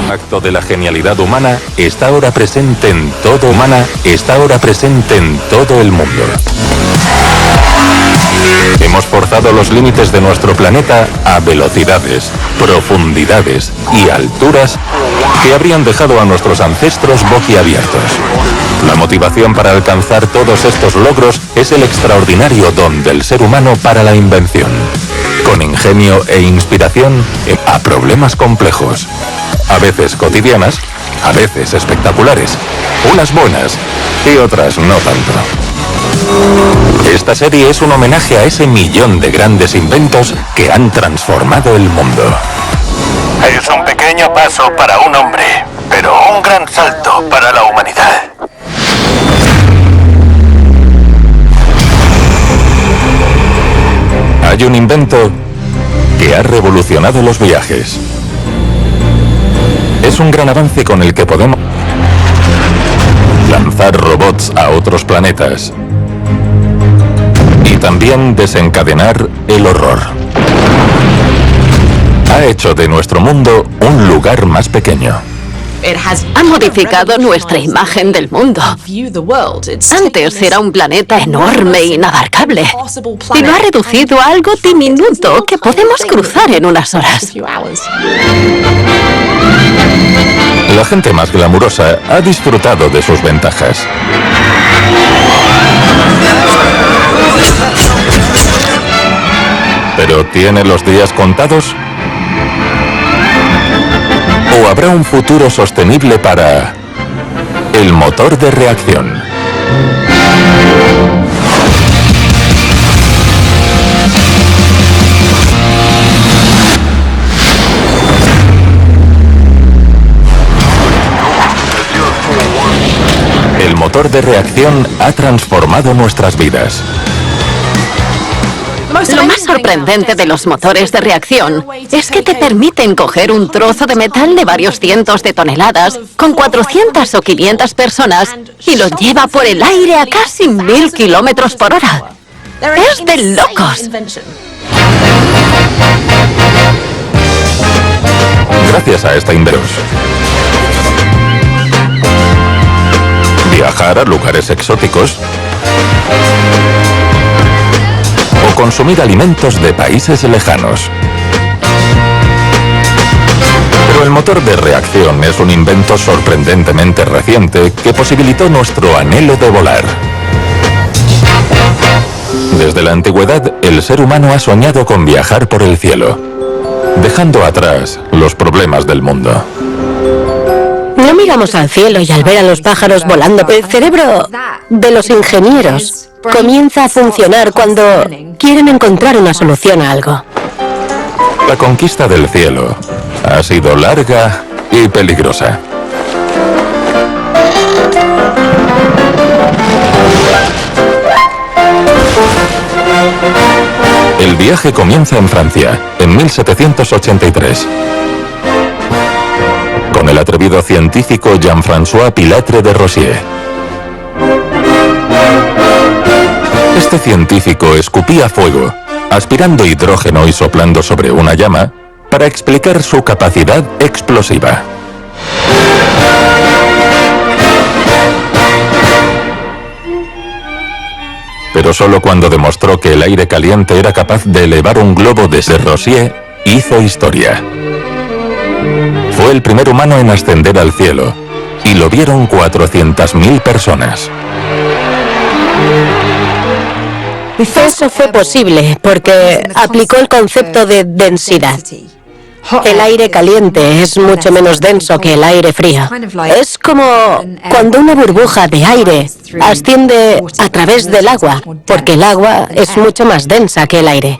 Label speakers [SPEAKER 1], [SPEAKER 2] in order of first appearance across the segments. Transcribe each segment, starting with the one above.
[SPEAKER 1] Un acto de la genialidad humana está ahora presente en todo el mundo. Hemos forzado los límites de nuestro planeta a velocidades, profundidades y alturas que habrían dejado a nuestros ancestros boquiabiertos. La motivación para alcanzar todos estos logros es el extraordinario don del ser humano para la invención. Con ingenio e inspiración a problemas complejos, a veces cotidianas, a veces espectaculares, unas buenas y otras no tanto. Esta serie es un homenaje a ese millón de grandes inventos que han transformado el mundo.
[SPEAKER 2] Es un pequeño paso para un hombre, pero un gran salto para la humanidad.
[SPEAKER 1] Hay un invento que ha revolucionado los viajes. Es un gran avance con el que podemos lanzar robots a otros planetas y también desencadenar el horror. Ha hecho de nuestro mundo un lugar más pequeño.
[SPEAKER 3] Ha modificado nuestra imagen del mundo. Antes era un planeta enorme e inabarcable, y lo ha reducido a algo diminuto que podemos cruzar en unas horas.
[SPEAKER 1] La gente más glamurosa ha disfrutado de sus ventajas. ¿Pero tiene los días contados? ¿O habrá un futuro sostenible para el motor de reacción? El motor de reacción ha transformado nuestras vidas.
[SPEAKER 3] Lo más sorprendente de los motores de reacción es que te permiten coger un trozo de metal de varios cientos de toneladas con 400 o 500 personas y lo lleva por el aire a casi 1000 kilómetros por hora. ¡Es de locos!
[SPEAKER 1] Gracias a esta invención, viajar a lugares exóticos o consumir alimentos de países lejanos. Pero el motor de reacción es un invento sorprendentemente reciente que posibilitó nuestro anhelo de volar. Desde la antigüedad, el ser humano ha soñado con viajar por el cielo, dejando atrás los problemas del mundo.
[SPEAKER 4] No miramos al cielo y al ver a los pájaros volando, el cerebro de los ingenieros comienza a funcionar cuando quieren encontrar una solución a algo.
[SPEAKER 1] La conquista del cielo ha sido larga y peligrosa. El viaje comienza en Francia, en 1783. Con el atrevido científico Jean-François Pilatre de Rosier. Este científico escupía fuego, aspirando hidrógeno y soplando sobre una llama, para explicar su capacidad explosiva. Pero solo cuando demostró que el aire caliente era capaz de elevar un globo desde Rosier, hizo historia. Fue el primer humano en ascender al cielo, y lo vieron 400.000 personas.
[SPEAKER 4] Eso fue posible porque aplicó el concepto de densidad. El aire caliente es mucho menos denso que el aire frío. Es como cuando una burbuja de aire asciende a través del agua, porque el agua es mucho más densa que el aire.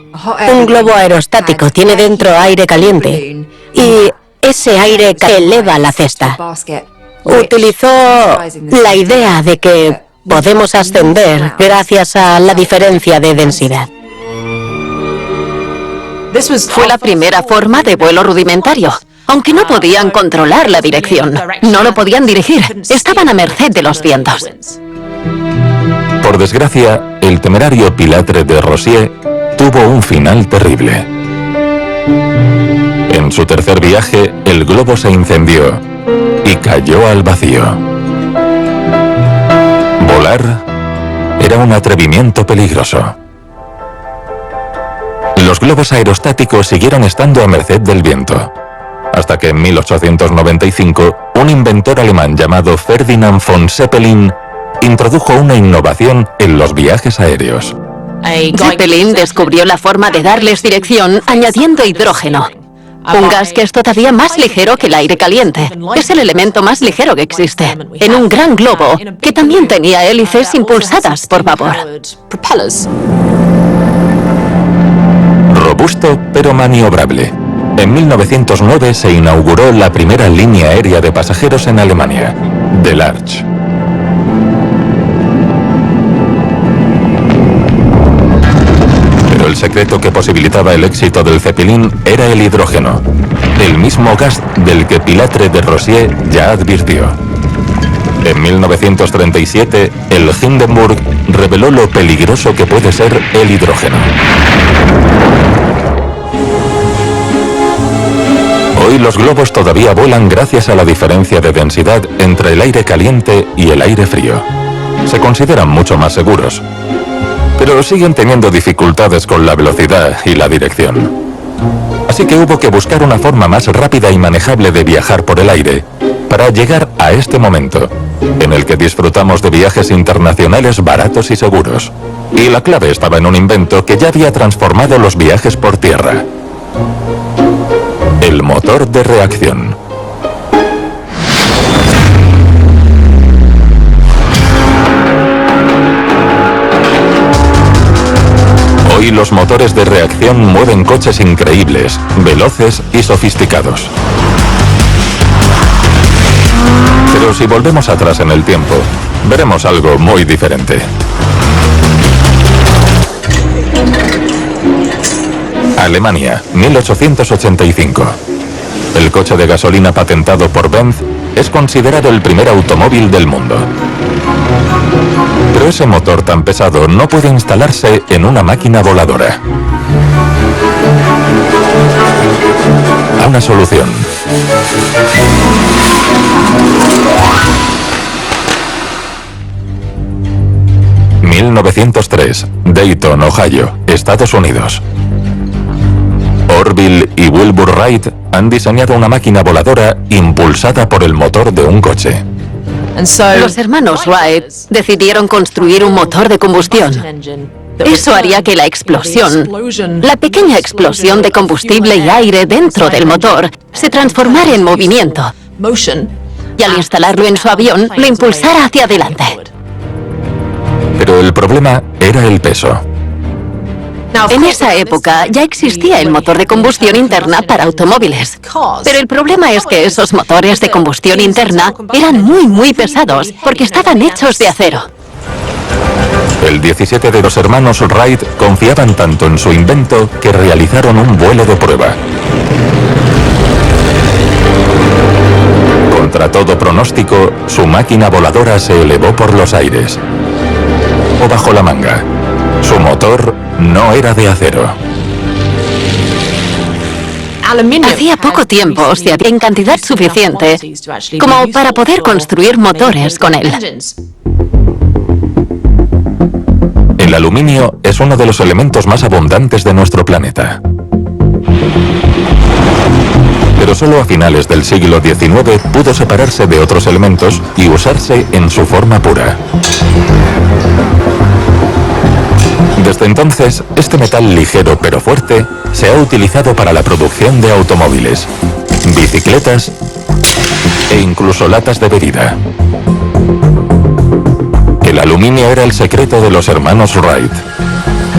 [SPEAKER 4] Un globo aerostático tiene dentro aire caliente y ese aire eleva la cesta. Utilizó la idea de que podemos ascender gracias a la diferencia de densidad.
[SPEAKER 3] Fue la primera forma de vuelo rudimentario, aunque no podían controlar la dirección. No lo podían dirigir, estaban a merced de los vientos.
[SPEAKER 1] Por desgracia, el temerario Pilatre de Rosier tuvo un final terrible. En En su tercer viaje, el globo se incendió y cayó al vacío. Volar era un atrevimiento peligroso. Los globos aerostáticos siguieron estando a merced del viento, hasta que en 1895 un inventor alemán llamado Ferdinand von Zeppelin introdujo una innovación en los viajes aéreos.
[SPEAKER 3] Zeppelin descubrió la forma de darles dirección añadiendo hidrógeno, un gas que es todavía más ligero que el aire caliente. Es el elemento más ligero que existe, en un gran globo que también tenía hélices impulsadas por vapor.
[SPEAKER 1] Robusto pero maniobrable. En 1909 se inauguró la primera línea aérea de pasajeros en Alemania, Del Arch. Pero el secreto que posibilitaba el éxito del Zeppelin era el hidrógeno, el mismo gas del que Pilatre de Rosier ya advirtió. En 1937, el Hindenburg reveló lo peligroso que puede ser el hidrógeno. Hoy los globos todavía vuelan gracias a la diferencia de densidad entre el aire caliente y el aire frío. Se consideran mucho más seguros, pero siguen teniendo dificultades con la velocidad y la dirección. Así que hubo que buscar una forma más rápida y manejable de viajar por el aire para llegar a este momento, en el que disfrutamos de viajes internacionales baratos y seguros. Y la clave estaba en un invento que ya había transformado los viajes por tierra: el motor de reacción. Hoy los motores de reacción mueven coches increíbles, veloces y sofisticados. Pero si volvemos atrás en el tiempo, veremos algo muy diferente. Alemania, 1885. El coche de gasolina patentado por Benz es considerado el primer automóvil del mundo. Pero ese motor tan pesado no puede instalarse en una máquina voladora. Una solución. ...1903, Dayton, Ohio, Estados Unidos. Orville y Wilbur Wright han diseñado una máquina voladora impulsada por el motor de un coche.
[SPEAKER 3] Los hermanos Wright decidieron construir un motor de combustión. Eso haría que la explosión, la pequeña explosión de combustible y aire dentro del motor, se transformara en movimiento. Y al instalarlo en su avión, lo impulsara hacia adelante.
[SPEAKER 1] Pero el problema era el peso.
[SPEAKER 3] En esa época ya existía el motor de combustión interna para automóviles. Pero el problema es que esos motores de combustión interna eran muy pesados porque estaban hechos de acero.
[SPEAKER 1] El 17 de los hermanos Wright confiaban tanto en su invento que realizaron un vuelo de prueba. Contra todo pronóstico, su máquina voladora se elevó por los aires. O bajo la manga. Su motor no era de acero.
[SPEAKER 3] Hacía poco se había en cantidad suficiente como para poder construir motores con él.
[SPEAKER 1] El aluminio es uno de los elementos más abundantes de nuestro planeta. Pero solo a finales del siglo XIX pudo separarse de otros elementos y usarse en su forma pura. Desde entonces, este metal ligero pero fuerte se ha utilizado para la producción de automóviles, bicicletas e incluso latas de bebida. El aluminio era el secreto de los hermanos Wright.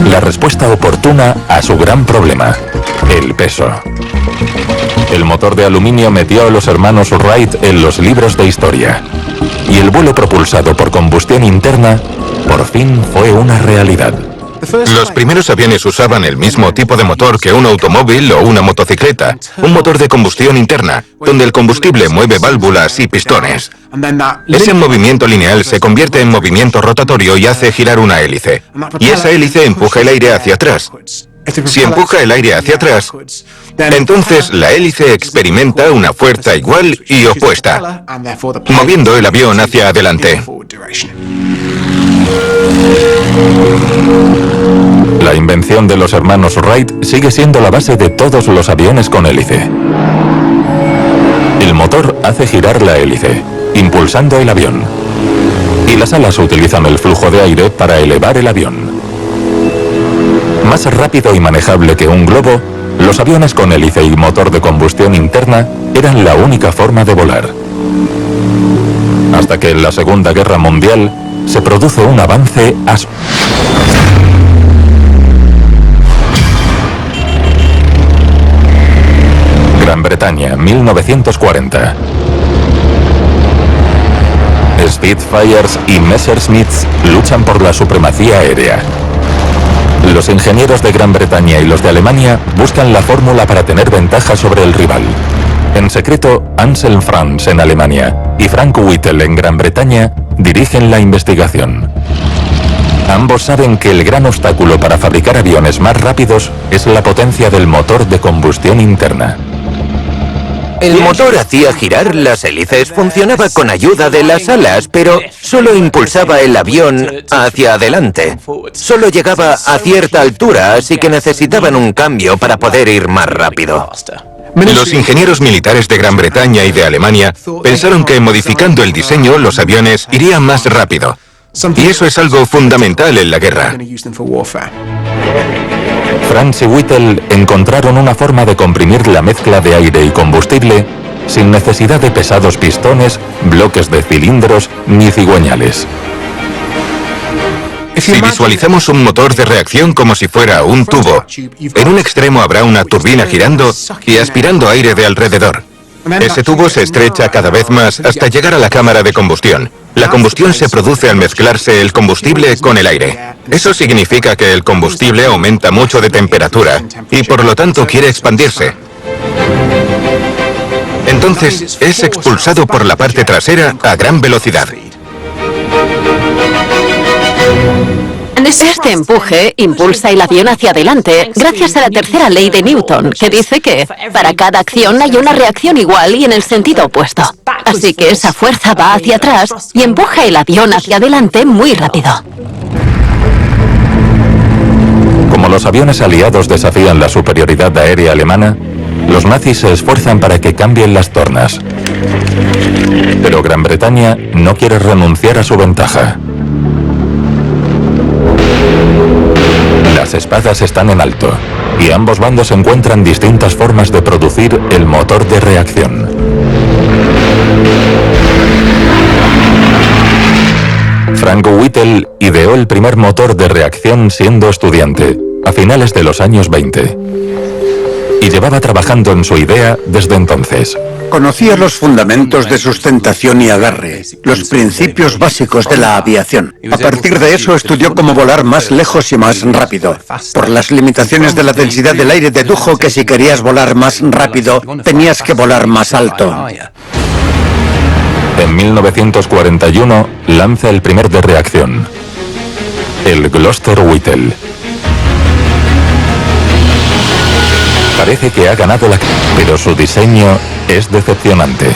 [SPEAKER 1] La respuesta oportuna a su gran problema, el peso. El motor de aluminio metió a los hermanos Wright en los libros de historia. Y el vuelo propulsado por combustión interna, por fin fue una realidad.
[SPEAKER 5] Los primeros aviones usaban el mismo tipo de motor que un automóvil o una motocicleta, un motor de combustión interna, donde el combustible mueve válvulas y pistones. Ese movimiento lineal se convierte en movimiento rotatorio y hace girar una hélice, y esa hélice empuja el aire hacia atrás. Si empuja el aire hacia atrás, entonces la hélice experimenta una fuerza igual y opuesta, moviendo el avión hacia adelante.
[SPEAKER 1] La invención de los hermanos Wright sigue siendo la base de todos los aviones con hélice. El motor hace girar la hélice, impulsando el avión. Y las alas utilizan el flujo de aire para elevar el avión. Más rápido y manejable que un globo, los aviones con hélice y motor de combustión interna eran la única forma de volar. Hasta que en la Segunda Guerra Mundial se produce un avance Gran Bretaña, 1940. Spitfires y Messerschmitts luchan por la supremacía aérea. Los ingenieros de Gran Bretaña y los de Alemania buscan la fórmula para tener ventaja sobre el rival. En secreto, Anselm Franz en Alemania y Frank Whittle en Gran Bretaña dirigen la investigación. Ambos saben que el gran obstáculo para fabricar aviones más rápidos es la potencia del motor de combustión interna.
[SPEAKER 6] El motor hacía girar las hélices, funcionaba con ayuda de las alas, pero solo impulsaba el avión hacia adelante. Solo llegaba a cierta altura, así que necesitaban un cambio para poder ir más rápido.
[SPEAKER 5] Los ingenieros militares de Gran Bretaña y de Alemania pensaron que modificando el diseño los aviones irían más rápido. Y eso es algo fundamental en la guerra.
[SPEAKER 1] Franz y Whittle encontraron una forma de comprimir la mezcla de aire y combustible sin necesidad de pesados pistones, bloques de cilindros ni cigüeñales.
[SPEAKER 5] Si visualizamos un motor de reacción como si fuera un tubo, en un extremo habrá una turbina girando y aspirando aire de alrededor. Ese tubo se estrecha cada vez más hasta llegar a la cámara de combustión. La combustión se produce al mezclarse el combustible con el aire. Eso significa que el combustible aumenta mucho de temperatura y por lo tanto quiere expandirse. Entonces es expulsado por la parte trasera a gran velocidad.
[SPEAKER 3] Este empuje impulsa el avión hacia adelante gracias a la tercera ley de Newton, que dice que para cada acción hay una reacción igual y en el sentido opuesto. Así que esa fuerza va hacia atrás y empuja el avión hacia adelante muy rápido.
[SPEAKER 1] Como los aviones aliados desafían la superioridad aérea alemana, los nazis se esfuerzan para que cambien las tornas. Pero Gran Bretaña no quiere renunciar a su ventaja. Las espadas están en alto y ambos bandos encuentran distintas formas de producir el motor de reacción. Frank Whittle ideó el primer motor de reacción siendo estudiante, a finales de los años 20. Y llevaba trabajando en su idea desde entonces.
[SPEAKER 7] Conocía los fundamentos de sustentación y agarre, los principios básicos de la aviación. A partir de eso estudió cómo volar más lejos y más rápido. Por las limitaciones de la densidad del aire dedujo que si querías volar más rápido, tenías que volar más alto.
[SPEAKER 1] En 1941 lanza el primer de reacción, el Gloster Whittle. Parece que ha ganado pero su diseño es decepcionante.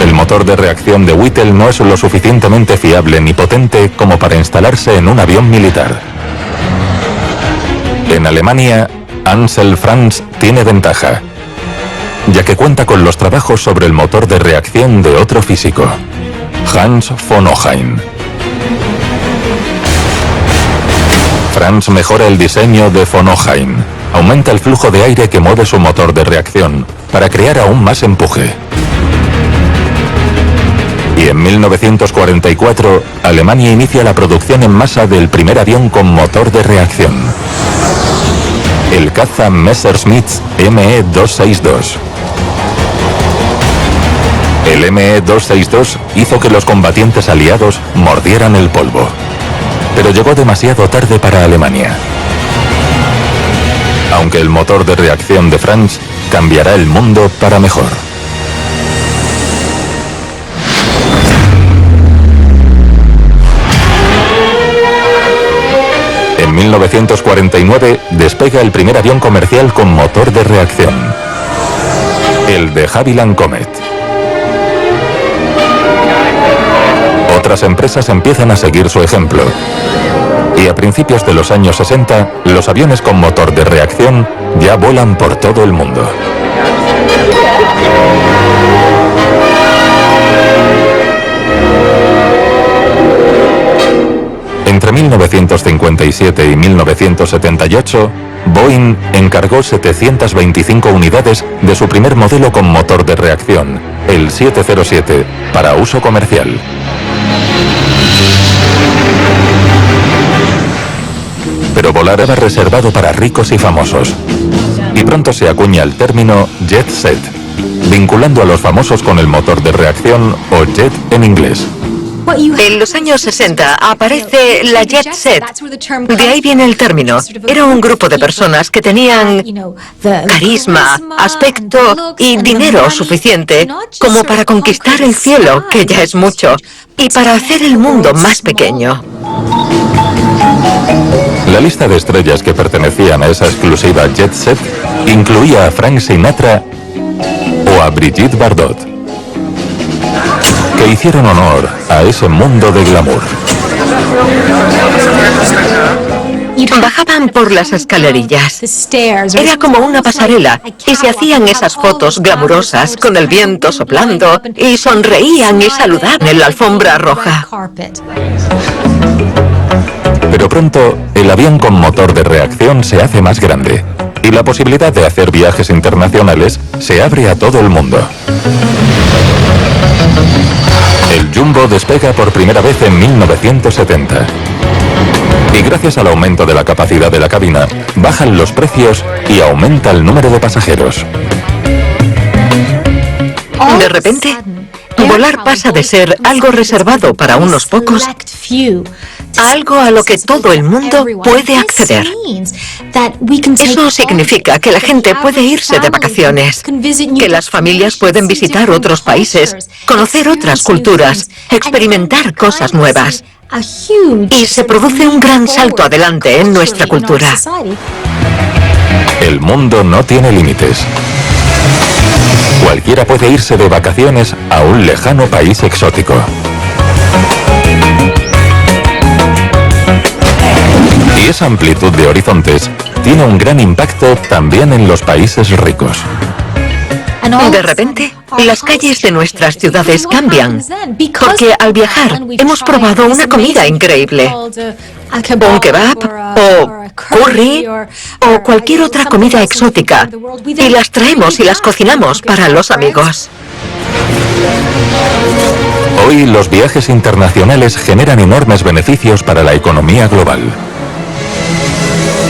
[SPEAKER 1] El motor de reacción de Whittle no es lo suficientemente fiable ni potente como para instalarse en un avión militar. En Alemania, Anselm Franz tiene ventaja, ya que cuenta con los trabajos sobre el motor de reacción de otro físico, Hans von Ohain. Franz mejora el diseño de von Ohain, aumenta el flujo de aire que mueve su motor de reacción para crear aún más empuje. Y en 1944, Alemania inicia la producción en masa del primer avión con motor de reacción, el caza Messerschmitt Me-262. El Me-262 hizo que los combatientes aliados mordieran el polvo, pero llegó demasiado tarde para Alemania. Aunque el motor de reacción de Franz cambiará el mundo para mejor. En 1949 despega el primer avión comercial con motor de reacción, el de Havilland Comet. Otras empresas empiezan a seguir su ejemplo. Y a principios de los años 60, los aviones con motor de reacción ya vuelan por todo el mundo. Entre 1957 y 1978, Boeing encargó 725 unidades de su primer modelo con motor de reacción, el 707, para uso comercial. Pero volar era reservado para ricos y famosos. Y pronto se acuña el término jet set, vinculando a los famosos con el motor de reacción o jet en inglés.
[SPEAKER 8] En los años 60 aparece la jet set. De ahí viene el término. Era un grupo de personas que tenían carisma, aspecto y dinero suficiente como para conquistar el cielo, que ya es mucho, y para hacer el mundo más pequeño.
[SPEAKER 1] La lista de estrellas que pertenecían a esa exclusiva jet set incluía a Frank Sinatra o a Brigitte Bardot, que hicieron honor a ese mundo de glamour.
[SPEAKER 8] Bajaban por las escalerillas. Era como una pasarela y se hacían esas fotos glamurosas con el viento soplando y sonreían y saludaban en la alfombra roja.
[SPEAKER 1] Pero pronto, el avión con motor de reacción se hace más grande y la posibilidad de hacer viajes internacionales se abre a todo el mundo. El Jumbo despega por primera vez en 1970. Y gracias al aumento de la capacidad de la cabina, bajan los precios y aumenta el número de pasajeros.
[SPEAKER 8] De repente, volar pasa de ser algo reservado para unos pocos a algo a lo que todo el mundo puede acceder. Eso significa que la gente puede irse de vacaciones, que las familias pueden visitar otros países, conocer otras culturas, experimentar cosas nuevas. Y se produce un gran salto adelante en nuestra cultura.
[SPEAKER 1] El mundo no tiene límites. Cualquiera puede irse de vacaciones a un lejano país exótico. Y esa amplitud de horizontes tiene un gran impacto también en los países ricos.
[SPEAKER 8] De repente, las calles de nuestras ciudades cambian, porque al viajar hemos probado una comida increíble. Un kebab, o curry, o cualquier otra comida exótica, y las traemos y las cocinamos para los amigos.
[SPEAKER 1] Hoy los viajes internacionales generan enormes beneficios para la economía global.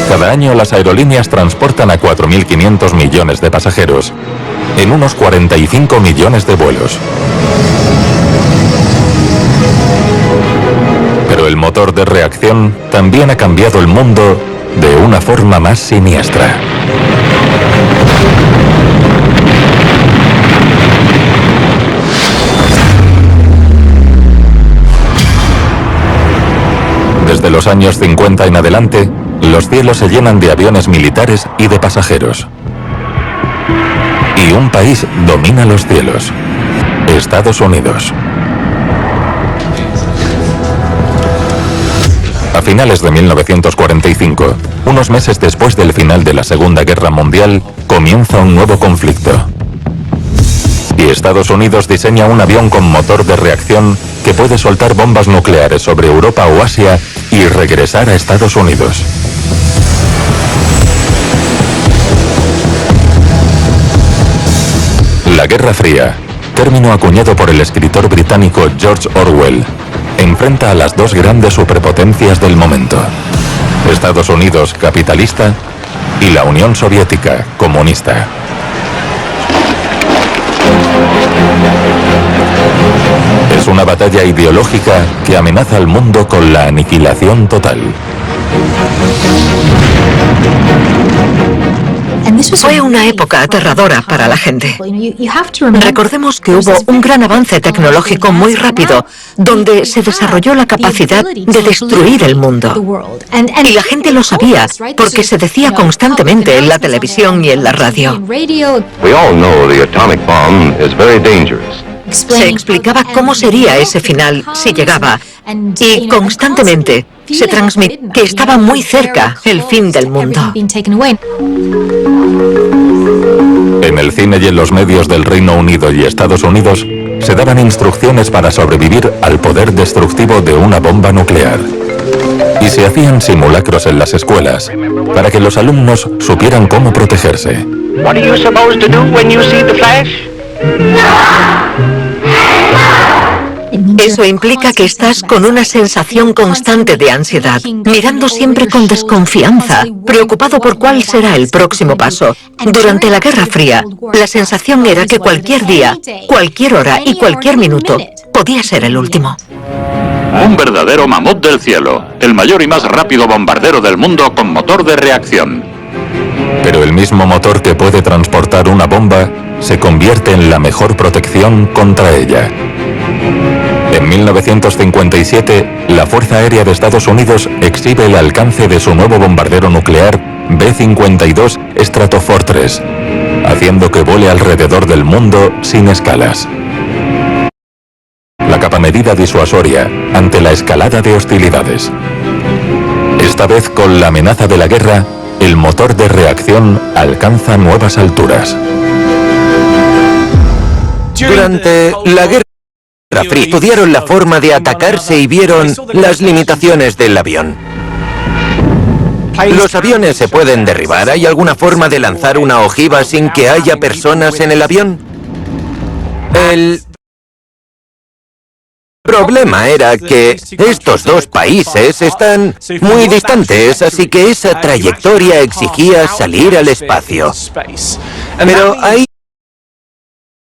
[SPEAKER 1] Cada año las aerolíneas transportan a 4.500 millones de pasajeros en unos 45 millones de vuelos. Pero el motor de reacción también ha cambiado el mundo de una forma más siniestra. Desde los años 50 en adelante, los cielos se llenan de aviones militares y de pasajeros. Y un país domina los cielos: Estados Unidos. A finales de 1945, unos meses después del final de la Segunda Guerra Mundial, comienza un nuevo conflicto. Y Estados Unidos diseña un avión con motor de reacción que puede soltar bombas nucleares sobre Europa o Asia y regresar a Estados Unidos. La Guerra Fría, término acuñado por el escritor británico George Orwell, enfrenta a las dos grandes superpotencias del momento: Estados Unidos capitalista y la Unión Soviética comunista. Es una batalla ideológica que amenaza al mundo con la aniquilación total.
[SPEAKER 8] Fue una época aterradora para la gente. Recordemos que hubo un gran avance tecnológico muy rápido, donde se desarrolló la capacidad de destruir el mundo. Y la gente lo sabía, porque se decía constantemente en la televisión y en la radio. Se explicaba cómo sería ese final si llegaba, y constantemente se transmitía que estaba muy cerca el fin del mundo.
[SPEAKER 1] En el cine y en los medios del Reino Unido y Estados Unidos se daban instrucciones para sobrevivir al poder destructivo de una bomba nuclear. Y se hacían simulacros en las escuelas para que los alumnos supieran cómo protegerse.
[SPEAKER 8] Eso implica que estás con una sensación constante de ansiedad, mirando siempre con desconfianza, preocupado por cuál será el próximo paso. Durante la Guerra Fría, la sensación era que cualquier día, cualquier hora y cualquier minuto podía ser el último.
[SPEAKER 9] Un verdadero mamut del cielo, el mayor y más rápido bombardero del mundo con motor de reacción.
[SPEAKER 1] Pero el mismo motor que puede transportar una bomba se convierte en la mejor protección contra ella. En 1957, la Fuerza Aérea de Estados Unidos exhibe el alcance de su nuevo bombardero nuclear B-52 Stratofortress, haciendo que vuele alrededor del mundo sin escalas. La capa medida disuasoria ante la escalada de hostilidades. Esta vez, con la amenaza de la guerra, el motor de reacción alcanza nuevas alturas.
[SPEAKER 6] Durante la Guerra Fría estudiaron la forma de atacarse y vieron las limitaciones del avión. Los aviones se pueden derribar. ¿Hay alguna forma de lanzar una ojiva sin que haya personas en el avión? El problema era que estos dos países están muy distantes, así que esa trayectoria exigía salir al espacio. Pero ahí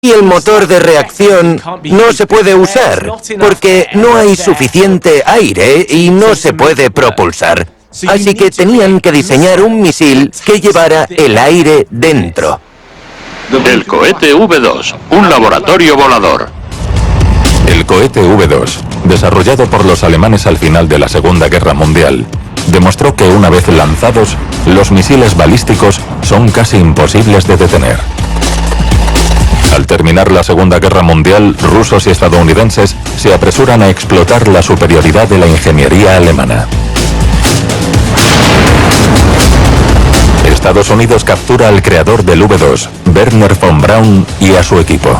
[SPEAKER 6] el motor de reacción no se puede usar, porque no hay suficiente aire y no se puede propulsar. Así que tenían que diseñar un misil que llevara el aire dentro.
[SPEAKER 9] El cohete V2, un laboratorio volador.
[SPEAKER 1] El cohete V2, desarrollado por los alemanes al final de la Segunda Guerra Mundial, demostró que una vez lanzados, los misiles balísticos son casi imposibles de detener. Al terminar la Segunda Guerra Mundial, rusos y estadounidenses se apresuran a explotar la superioridad de la ingeniería alemana. Estados Unidos captura al creador del V2, Wernher von Braun, y a su equipo.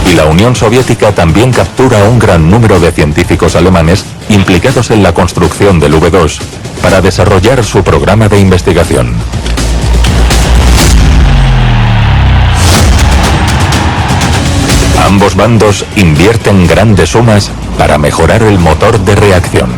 [SPEAKER 1] Y la Unión Soviética también captura a un gran número de científicos alemanes implicados en la construcción del V2 para desarrollar su programa de investigación. Ambos bandos invierten grandes sumas para mejorar el motor de reacción.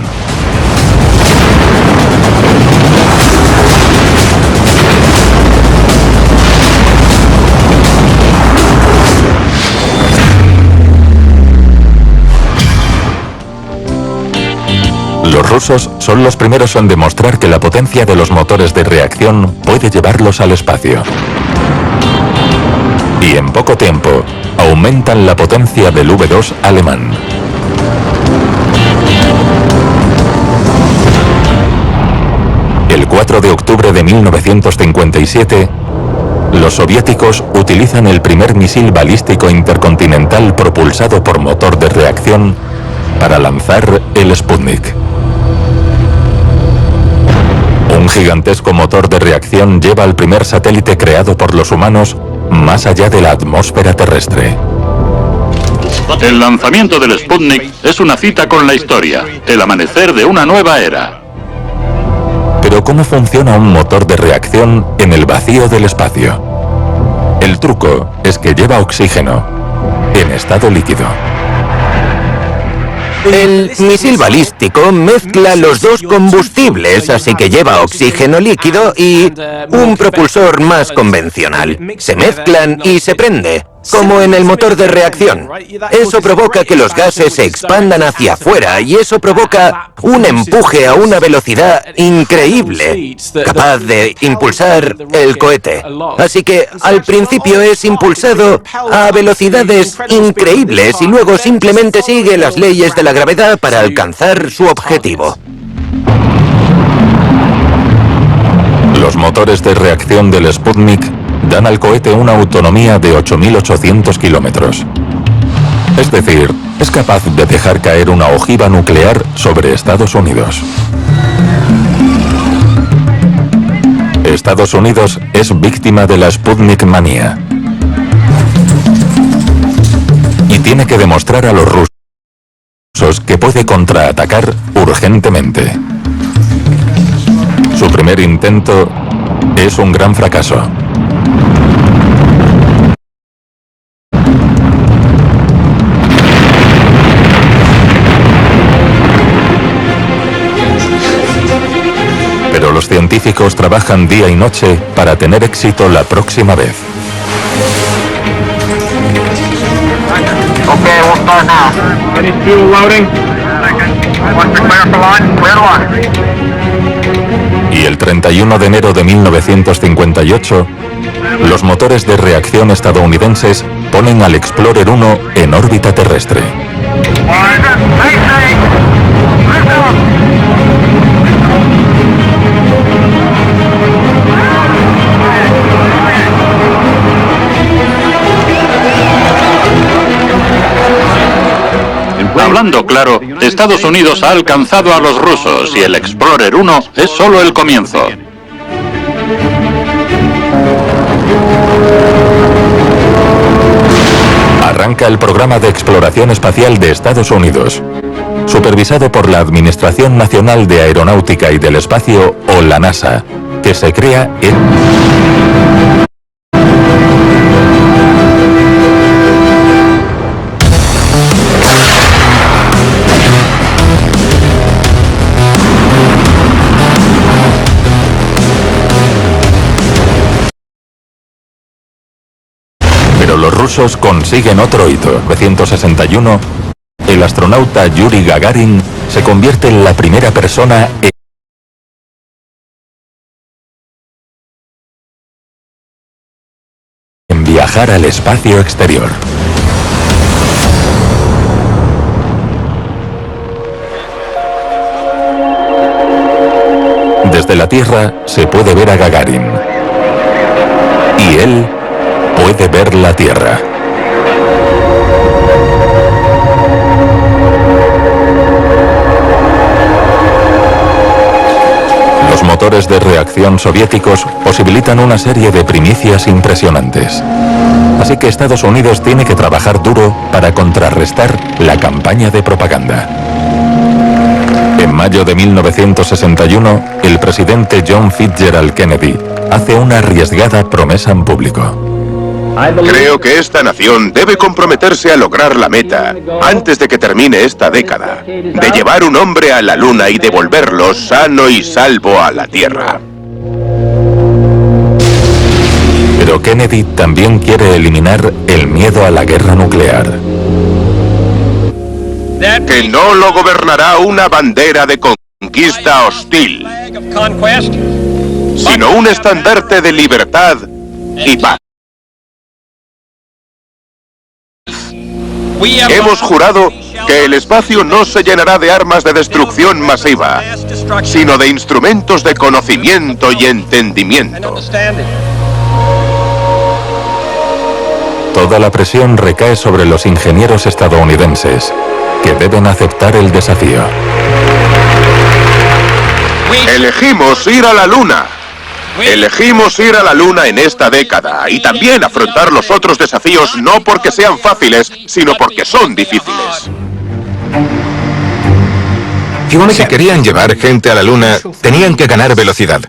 [SPEAKER 1] Los rusos son los primeros en demostrar que la potencia de los motores de reacción puede llevarlos al espacio. Y en poco tiempo, aumentan la potencia del V2 alemán. El 4 de octubre de 1957, los soviéticos utilizan el primer misil balístico intercontinental propulsado por motor de reacción para lanzar el Sputnik. Un gigantesco motor de reacción lleva al primer satélite creado por los humanos más allá de la atmósfera terrestre.
[SPEAKER 9] El lanzamiento del Sputnik es una cita con la historia, el amanecer de una nueva era.
[SPEAKER 1] Pero ¿cómo funciona un motor de reacción en el vacío del espacio? El truco es que lleva oxígeno en estado líquido.
[SPEAKER 6] El misil balístico mezcla los dos combustibles, así que lleva oxígeno líquido y un propulsor más convencional. Se mezclan y se prende. como en el motor de reacción. Eso provoca que los gases se expandan hacia afuera y eso provoca un empuje a una velocidad increíble, capaz de impulsar el cohete. Así que al principio es impulsado a velocidades increíbles y luego simplemente sigue las leyes de la gravedad para alcanzar su objetivo.
[SPEAKER 1] Los motores de reacción del Sputnik dan al cohete una autonomía de 8.800 kilómetros. Es decir, es capaz de dejar caer una ojiva nuclear sobre Estados Unidos. Estados Unidos es víctima de la Sputnik manía. Y tiene que demostrar a los rusos que puede contraatacar urgentemente. Su primer intento es un gran fracaso. Pero los científicos trabajan día y noche para tener éxito la próxima vez.
[SPEAKER 2] Okay, we'll start now. Any fuel loading? What's the clear for launch? Clear to launch.
[SPEAKER 1] Y el 31 de enero de 1958, los motores de reacción estadounidenses ponen al Explorer 1 en órbita terrestre.
[SPEAKER 9] Hablando claro, Estados Unidos ha alcanzado a los rusos y el Explorer 1 es solo el comienzo.
[SPEAKER 1] Arranca el programa de exploración espacial de Estados Unidos, supervisado por la Administración Nacional de Aeronáutica y del Espacio, o la NASA, que se crea en... Los rusos consiguen otro hito. En 1961, el astronauta Yuri Gagarin se convierte en la primera persona en viajar al espacio exterior. Desde la Tierra se puede ver a Gagarin. Y él puede ver la Tierra. Los motores de reacción soviéticos posibilitan una serie de primicias impresionantes. Así que Estados Unidos tiene que trabajar duro para contrarrestar la campaña de propaganda. En mayo de 1961, el presidente John Fitzgerald Kennedy hace una arriesgada promesa en público.
[SPEAKER 10] Creo que esta nación debe comprometerse a lograr la meta, antes de que termine esta década, de llevar un hombre a la Luna y devolverlo sano y salvo a la Tierra.
[SPEAKER 1] Pero Kennedy también quiere eliminar el miedo a la guerra nuclear.
[SPEAKER 10] Que no lo gobernará una bandera de conquista hostil, sino un estandarte de libertad y paz. Hemos jurado que el espacio no se llenará de armas de destrucción masiva, sino de instrumentos de conocimiento y entendimiento.
[SPEAKER 1] Toda la presión recae sobre los ingenieros estadounidenses, que deben aceptar el desafío.
[SPEAKER 10] Elegimos ir a la Luna. Elegimos ir a la Luna en esta década y también afrontar los otros desafíos no porque sean fáciles, sino porque son difíciles.
[SPEAKER 5] Si querían llevar gente a la Luna, tenían que ganar velocidad.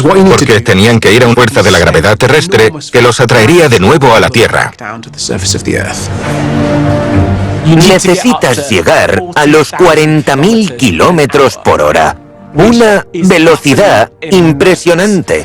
[SPEAKER 5] Porque tenían que ir a una fuerza de la gravedad terrestre que los atraería de nuevo a la Tierra.
[SPEAKER 6] Necesitas llegar a los 40.000 kilómetros por hora. Una velocidad impresionante.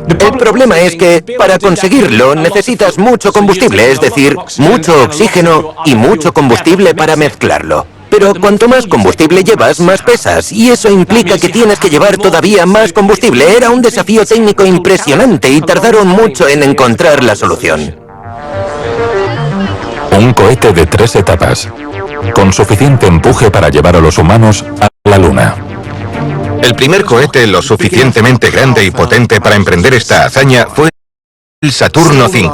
[SPEAKER 6] El problema es que para conseguirlo necesitas mucho combustible, es decir, mucho oxígeno y mucho combustible para mezclarlo. Pero cuanto más combustible llevas, más pesas, y eso implica que tienes que llevar todavía más combustible. Era un desafío técnico impresionante y tardaron mucho en encontrar la solución.
[SPEAKER 1] Un cohete de 3 etapas, con suficiente empuje para llevar a los humanos a la Luna.
[SPEAKER 5] El primer cohete lo suficientemente grande y potente para emprender esta hazaña fue el Saturno V.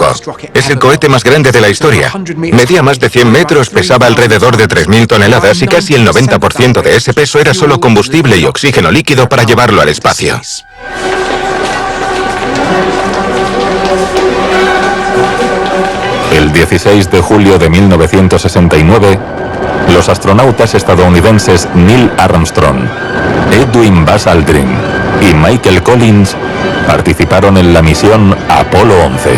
[SPEAKER 5] Es el cohete más grande de la historia. Medía más de 100 metros, pesaba alrededor de 3.000 toneladas y casi el 90% de ese peso era solo combustible y oxígeno líquido para llevarlo al espacio.
[SPEAKER 1] El 16 de julio de 1969, los astronautas estadounidenses Neil Armstrong, Edwin Buzz Aldrin y Michael Collins participaron en la misión Apolo 11.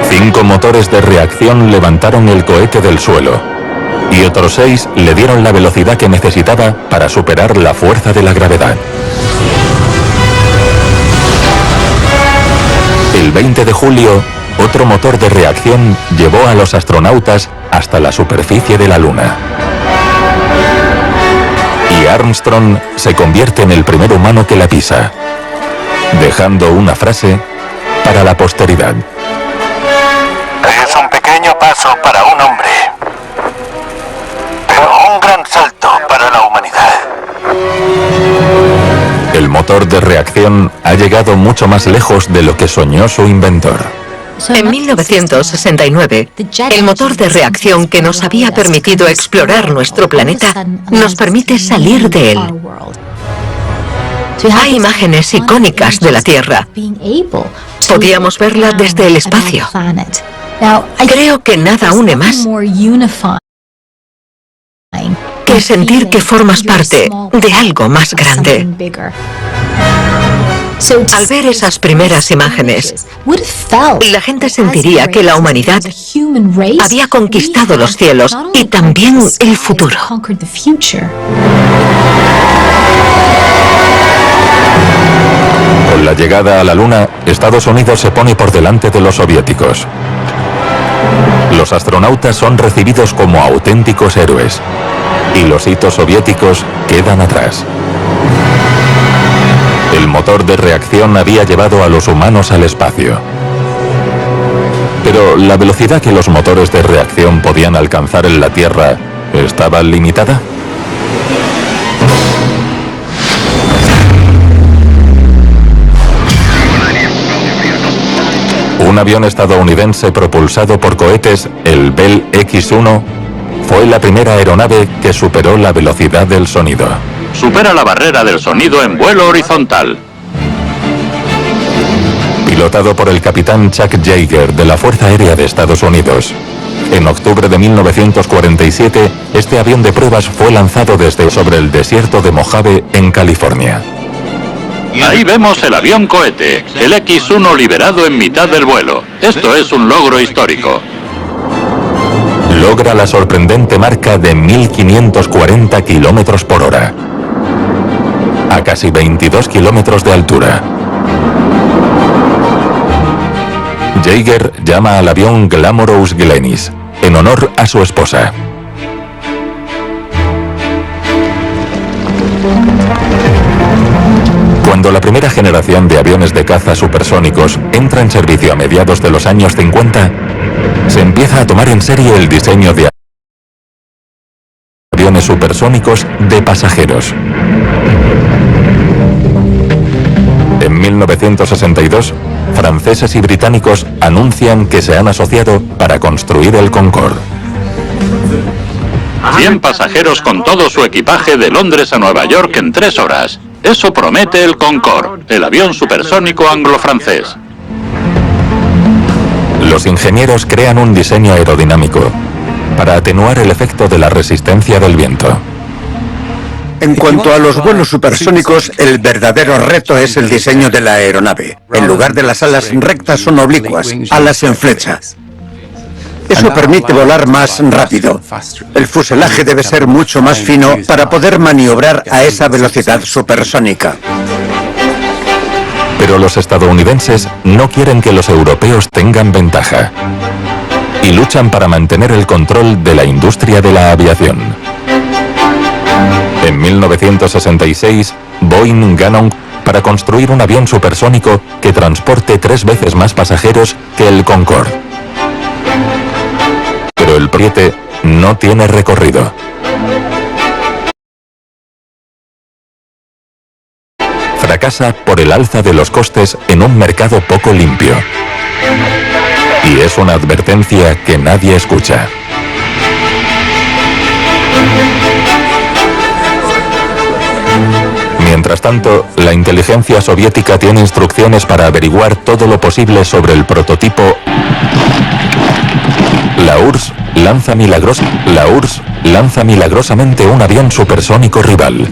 [SPEAKER 1] Cinco motores de reacción levantaron el cohete del suelo, y otros 6 le dieron la velocidad que necesitaba para superar la fuerza de la gravedad. El 20 de julio, otro motor de reacción llevó a los astronautas hasta la superficie de la Luna. Y Armstrong se convierte en el primer humano que la pisa, dejando una frase para la posteridad.
[SPEAKER 2] Es un pequeño paso para un hombre, pero un gran salto para la humanidad.
[SPEAKER 1] El motor de reacción ha llegado mucho más lejos de lo que soñó su inventor.
[SPEAKER 8] En 1969, el motor de reacción que nos había permitido explorar nuestro planeta nos permite salir de él. Hay imágenes icónicas de la Tierra. Podíamos verla desde el espacio. Creo que nada une más que sentir que formas parte de algo más grande. Al ver esas primeras imágenes, la gente sentiría que la humanidad había conquistado los cielos y también el futuro.
[SPEAKER 1] Con la llegada a la Luna, Estados Unidos se pone por delante de los soviéticos. Los astronautas son recibidos como auténticos héroes, y los hitos soviéticos quedan atrás. El motor de reacción había llevado a los humanos al espacio. Pero la velocidad que los motores de reacción podían alcanzar en la Tierra estaba limitada. Un avión estadounidense propulsado por cohetes, el Bell X-1, fue la primera aeronave que superó la velocidad del sonido.
[SPEAKER 9] Supera la barrera del sonido en vuelo horizontal.
[SPEAKER 1] Pilotado por el capitán Chuck Yeager de la Fuerza Aérea de Estados Unidos. En octubre de 1947, este avión de pruebas fue lanzado desde sobre el desierto de Mojave, en California.
[SPEAKER 9] Ahí vemos el avión cohete, el X-1 liberado en mitad del vuelo. Esto es un logro histórico.
[SPEAKER 1] Logra la sorprendente marca de 1.540 kilómetros por hora, a casi 22 kilómetros de altura. Yeager llama al avión Glamorous Glennis, en honor a su esposa. Cuando la primera generación de aviones de caza supersónicos entra en servicio a mediados de los años 50, se empieza a tomar en serio el diseño de aviones supersónicos de pasajeros. En 1962, franceses y británicos anuncian que se han asociado para construir el Concorde.
[SPEAKER 9] 100 pasajeros con todo su equipaje de Londres a Nueva York en 3 horas. Eso promete el Concorde, el avión supersónico anglo-francés.
[SPEAKER 1] Los ingenieros crean un diseño aerodinámico para atenuar el efecto de la resistencia del viento.
[SPEAKER 7] En cuanto a los vuelos supersónicos, el verdadero reto es el diseño de la aeronave. En lugar de las alas rectas son oblicuas, alas en flecha. Eso permite volar más rápido. El fuselaje debe ser mucho más fino para poder maniobrar a esa velocidad supersónica.
[SPEAKER 1] Pero los estadounidenses no quieren que los europeos tengan ventaja y luchan para mantener el control de la industria de la aviación. En 1966, Boeing gana para construir un avión supersónico que transporte 3 veces más pasajeros que el Concorde. Pero el proyecto no tiene recorrido. Fracasa por el alza de los costes en un mercado poco limpio. Y es una advertencia que nadie escucha. Mientras tanto, la inteligencia soviética tiene instrucciones para averiguar todo lo posible sobre el prototipo. La URSS lanza milagrosamente un avión supersónico rival,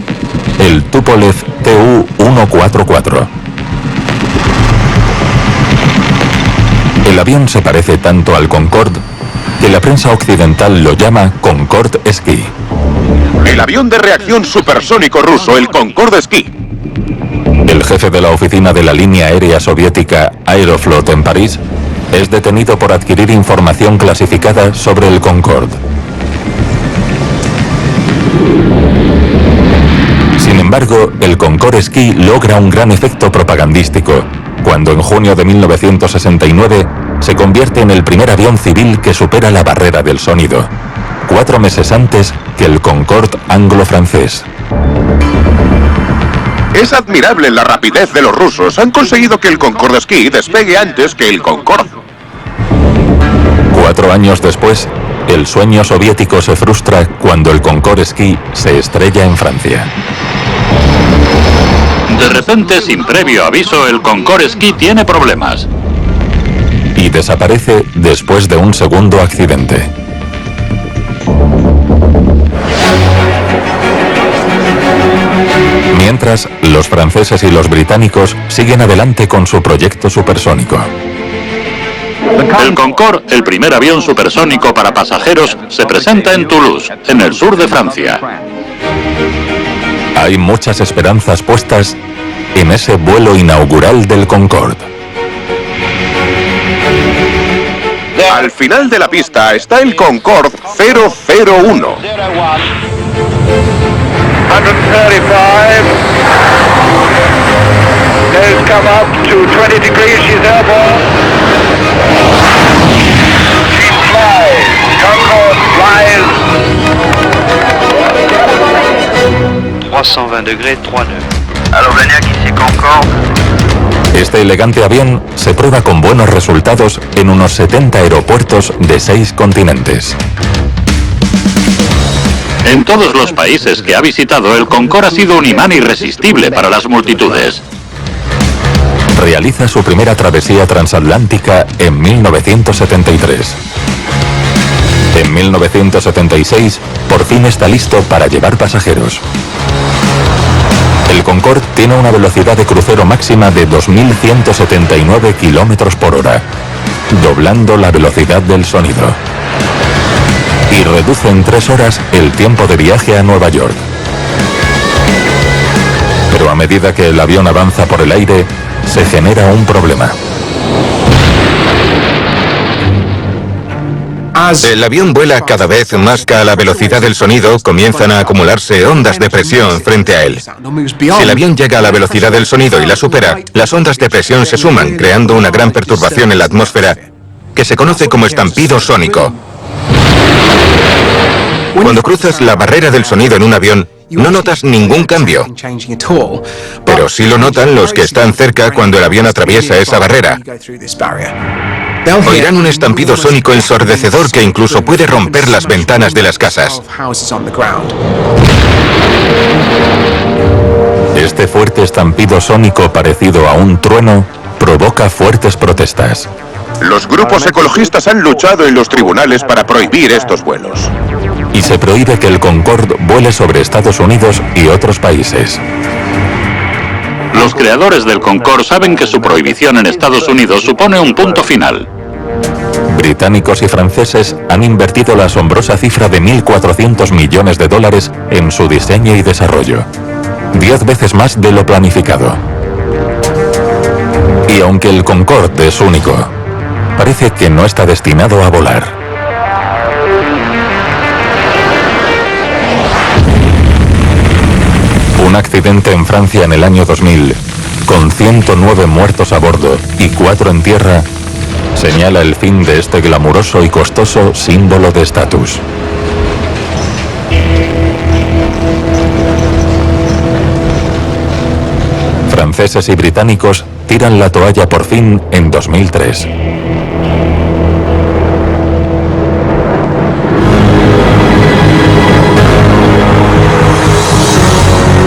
[SPEAKER 1] el Tupolev Tu-144. El avión se parece tanto al Concorde que la prensa occidental lo llama Concorde Ski.
[SPEAKER 10] El avión de reacción supersónico ruso, el Concorde Ski.
[SPEAKER 1] El jefe de la oficina de la línea aérea soviética Aeroflot en París es detenido por adquirir información clasificada sobre el Concorde. Sin embargo, el Concorde Ski logra un gran efecto propagandístico, cuando en junio de 1969 se convierte en el primer avión civil que supera la barrera del sonido, 4 meses antes que el Concorde anglo-francés.
[SPEAKER 10] Es admirable la rapidez de los rusos. Han conseguido que el Concorde Ski despegue antes que el Concorde.
[SPEAKER 1] 4 años después, el sueño soviético se frustra cuando el Concorde Ski se estrella en Francia.
[SPEAKER 9] De repente, sin previo aviso, el Concorde Ski tiene problemas.
[SPEAKER 1] Y desaparece después de un segundo accidente. Mientras, los franceses y los británicos siguen adelante con su proyecto supersónico.
[SPEAKER 9] El Concorde, el primer avión supersónico para pasajeros, se presenta en Toulouse, en el sur de Francia.
[SPEAKER 1] Hay muchas esperanzas puestas en ese vuelo inaugural del Concorde.
[SPEAKER 10] Al final de la pista está el Concorde 001.
[SPEAKER 2] 135. Nose come up to 20 degrees, she's airborne. She flies. Concorde flies.
[SPEAKER 11] 320 degrés, 3 nœuds.
[SPEAKER 2] Alors, Blagnac, ici Concorde.
[SPEAKER 1] Este elegante avión se prueba con buenos resultados en unos 70 aeropuertos de 6 continentes.
[SPEAKER 9] En todos los países que ha visitado, el Concorde ha sido un imán irresistible para las multitudes.
[SPEAKER 1] Realiza su primera travesía transatlántica en 1973. En 1976, por fin está listo para llevar pasajeros. El Concorde tiene una velocidad de crucero máxima de 2.179 km por hora, doblando la velocidad del sonido. Y reduce en 3 horas el tiempo de viaje a Nueva York. Pero a medida que el avión avanza por el aire, se genera un problema.
[SPEAKER 5] El avión vuela cada vez más que a la velocidad del sonido comienzan a acumularse ondas de presión frente a él. Si el avión llega a la velocidad del sonido y la supera, las ondas de presión se suman, creando una gran perturbación en la atmósfera que se conoce como estampido sónico. Cuando cruzas la barrera del sonido en un avión, no notas ningún cambio. Pero sí lo notan los que están cerca cuando el avión atraviesa esa barrera. Oirán un estampido sónico ensordecedor que incluso puede romper las ventanas de las casas.
[SPEAKER 1] Este fuerte estampido sónico parecido a un trueno provoca fuertes protestas.
[SPEAKER 10] Los grupos ecologistas han luchado en los tribunales para prohibir estos vuelos.
[SPEAKER 1] y se prohíbe que el Concorde vuele sobre Estados Unidos y otros países.
[SPEAKER 9] Los creadores del Concorde saben que su prohibición en Estados Unidos supone un punto final.
[SPEAKER 1] Británicos y franceses han invertido la asombrosa cifra de 1.400 millones de dólares en su diseño y desarrollo, 10 veces más de lo planificado. Y aunque el Concorde es único, parece que no está destinado a volar. Un accidente en Francia en el año 2000, con 109 muertos a bordo y 4 en tierra, señala el fin de este glamuroso y costoso símbolo de estatus. Franceses y británicos tiran la toalla por fin en 2003.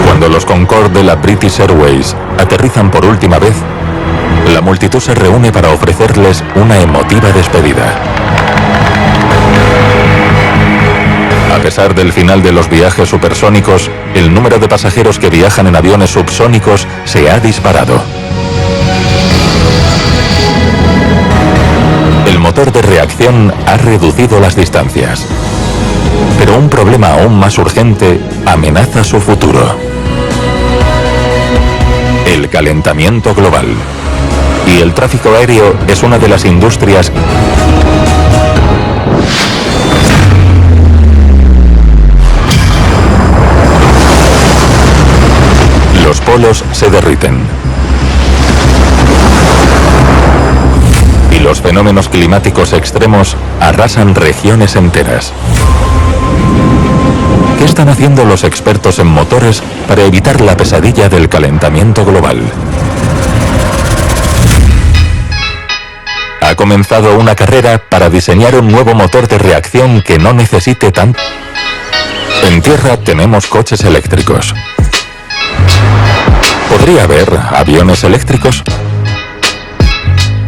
[SPEAKER 1] Cuando los Concorde de la British Airways aterrizan por última vez, la multitud se reúne para ofrecerles una emotiva despedida. A pesar del final de los viajes supersónicos, el número de pasajeros que viajan en aviones subsónicos se ha disparado. El motor de reacción ha reducido las distancias, pero un problema aún más urgente amenaza su futuro: el calentamiento global. Y el tráfico aéreo es una de las industrias los polos se derriten. Y los fenómenos climáticos extremos arrasan regiones enteras. ¿Qué están haciendo los expertos en motores para evitar la pesadilla del calentamiento global? Ha comenzado una carrera para diseñar un nuevo motor de reacción que no necesite tanto. En tierra tenemos coches eléctricos. ¿Podría haber aviones eléctricos?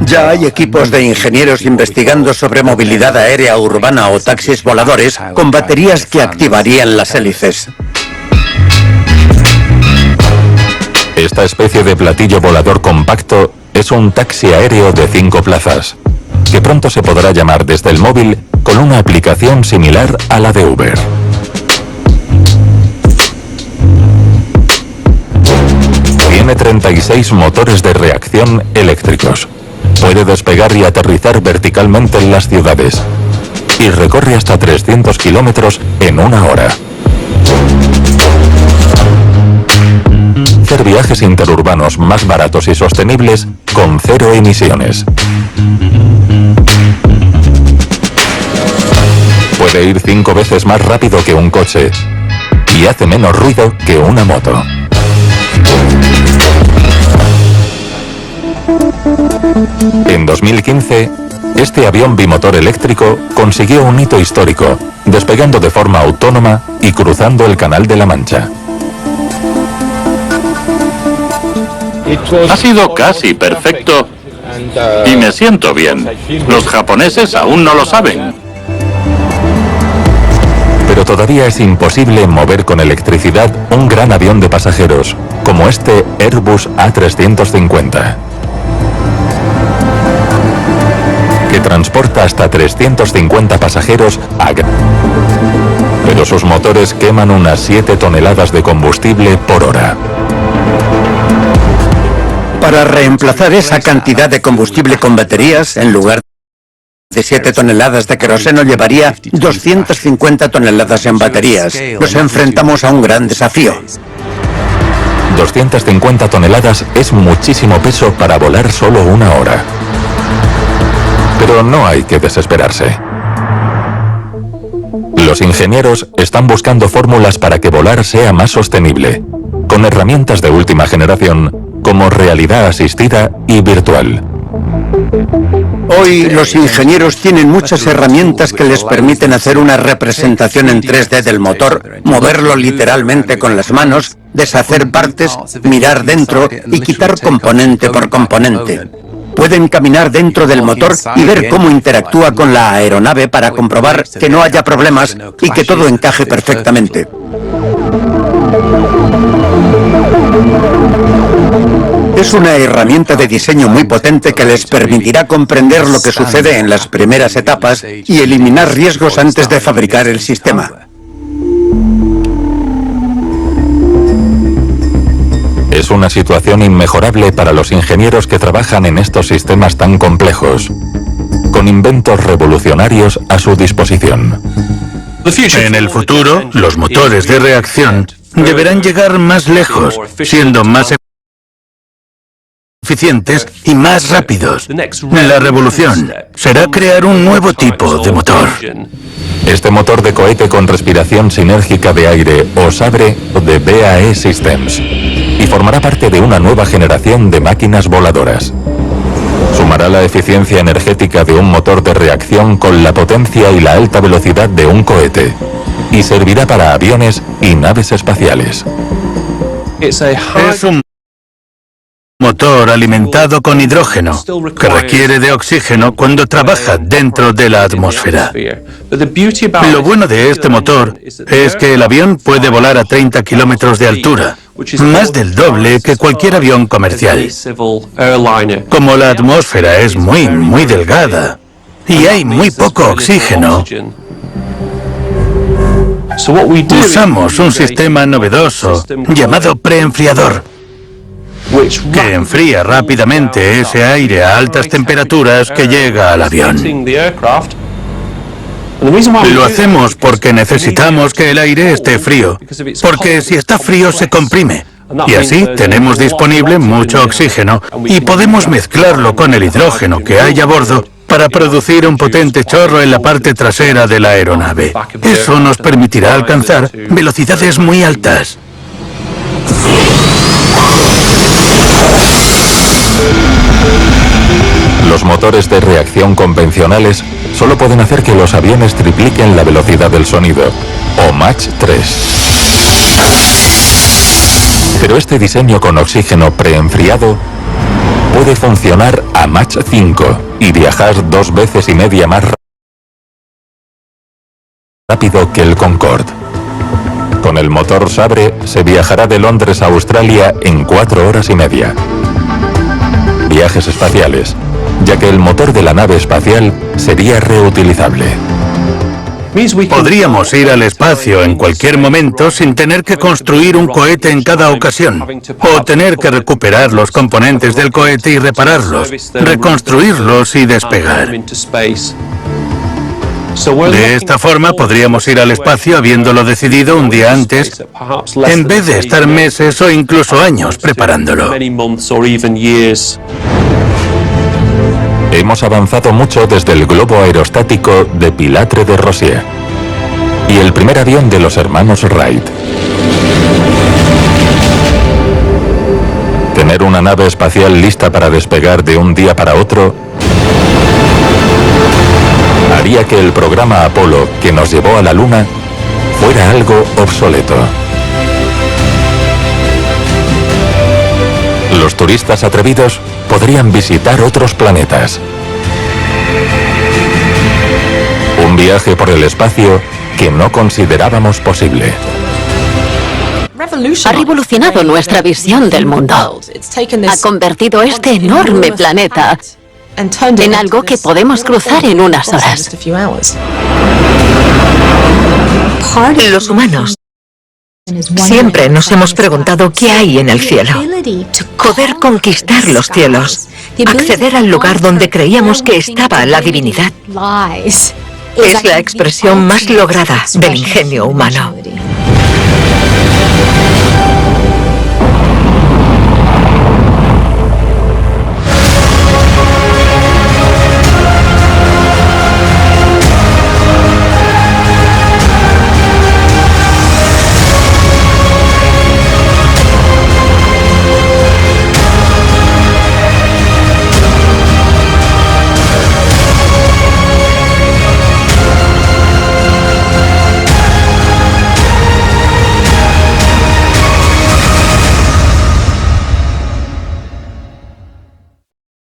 [SPEAKER 7] Ya hay equipos de ingenieros investigando sobre movilidad aérea urbana o taxis voladores con baterías que activarían las hélices.
[SPEAKER 1] Esta especie de platillo volador compacto es un taxi aéreo de 5 plazas, que pronto se podrá llamar desde el móvil con una aplicación similar a la de Uber. Tiene 36 motores de reacción eléctricos. Puede despegar y aterrizar verticalmente en las ciudades y recorre hasta 300 kilómetros en 1 hora. Hacer viajes interurbanos más baratos y sostenibles con 0 emisiones. Puede ir 5 veces más rápido que un coche y hace menos ruido que una moto. En 2015, este avión bimotor eléctrico consiguió un hito histórico, despegando de forma autónoma y cruzando el Canal de la Mancha.
[SPEAKER 9] Ha sido casi perfecto y me siento bien. Los japoneses aún no lo saben.
[SPEAKER 1] Pero todavía es imposible mover con electricidad un gran avión de pasajeros, como este Airbus A350. Que transporta hasta 350 pasajeros a pero sus motores queman unas 7 toneladas de combustible por hora.
[SPEAKER 7] Para reemplazar esa cantidad de combustible con baterías, en lugar de 7 toneladas de queroseno, llevaría 250 toneladas en baterías. Nos enfrentamos a un gran desafío.
[SPEAKER 1] 250 toneladas es muchísimo peso para volar solo 1 hora. Pero no hay que desesperarse. Los ingenieros están buscando fórmulas para que volar sea más sostenible, con herramientas de última generación como realidad asistida y virtual.
[SPEAKER 7] Hoy los ingenieros tienen muchas herramientas que les permiten hacer una representación en 3D del motor, moverlo literalmente con las manos, deshacer partes, mirar dentro y quitar componente por componente. Pueden caminar dentro del motor y ver cómo interactúa con la aeronave para comprobar que no haya problemas y que todo encaje perfectamente. Es una herramienta de diseño muy potente que les permitirá comprender lo que sucede en las primeras etapas y eliminar riesgos antes de fabricar el sistema.
[SPEAKER 1] Es una situación inmejorable para los ingenieros que trabajan en estos sistemas tan complejos, con inventos revolucionarios a su disposición.
[SPEAKER 11] En el futuro, los motores de reacción deberán llegar más lejos, siendo más eficientes y más rápidos. La revolución será crear un nuevo tipo de motor.
[SPEAKER 1] Este motor de cohete con respiración sinérgica de aire o SABRE de BAE Systems, y formará parte de una nueva generación de máquinas voladoras. Sumará la eficiencia energética de un motor de reacción con la potencia y la alta velocidad de un cohete, y servirá para aviones y naves espaciales.
[SPEAKER 11] Es un motor alimentado con hidrógeno, que requiere de oxígeno cuando trabaja dentro de la atmósfera. Lo bueno de este motor es que el avión puede volar a 30 kilómetros de altura, más del doble que cualquier avión comercial. Como la atmósfera es muy delgada y hay muy poco oxígeno, usamos un sistema novedoso llamado preenfriador, que enfría rápidamente ese aire a altas temperaturas que llega al avión. Lo hacemos porque necesitamos que el aire esté frío, porque si está frío se comprime, y así tenemos disponible mucho oxígeno y podemos mezclarlo con el hidrógeno que hay a bordo para producir un potente chorro en la parte trasera de la aeronave. Eso nos permitirá alcanzar velocidades muy altas.
[SPEAKER 1] Los motores de reacción convencionales solo pueden hacer que los aviones tripliquen la velocidad del sonido, o Mach 3. Pero este diseño con oxígeno preenfriado puede funcionar a Mach 5 y viajar 2 veces y media más rápido que el Concorde. Con el motor SABRE se viajará de Londres a Australia en 4 horas y media. Viajes espaciales, ya que el motor de la nave espacial sería reutilizable.
[SPEAKER 11] Podríamos ir al espacio en cualquier momento sin tener que construir un cohete en cada ocasión, o tener que recuperar los componentes del cohete y repararlos, reconstruirlos y despegar. De esta forma podríamos ir al espacio habiéndolo decidido un día antes, en vez de estar meses o incluso años preparándolo.
[SPEAKER 1] Hemos avanzado mucho desde el globo aerostático de Pilatre de Rosier y el primer avión de los hermanos Wright. Tener una nave espacial lista para despegar de un día para otro haría que el programa Apolo, que nos llevó a la Luna, fuera algo obsoleto. Los turistas atrevidos podrían visitar otros planetas. Un viaje por el espacio que no considerábamos posible.
[SPEAKER 3] Ha revolucionado nuestra visión del mundo. Ha convertido este enorme planeta en algo que podemos cruzar en unas horas.
[SPEAKER 8] Los humanos siempre nos hemos preguntado qué hay en el cielo. Poder conquistar los cielos, acceder al lugar donde creíamos que estaba la divinidad, es la expresión más lograda del ingenio humano.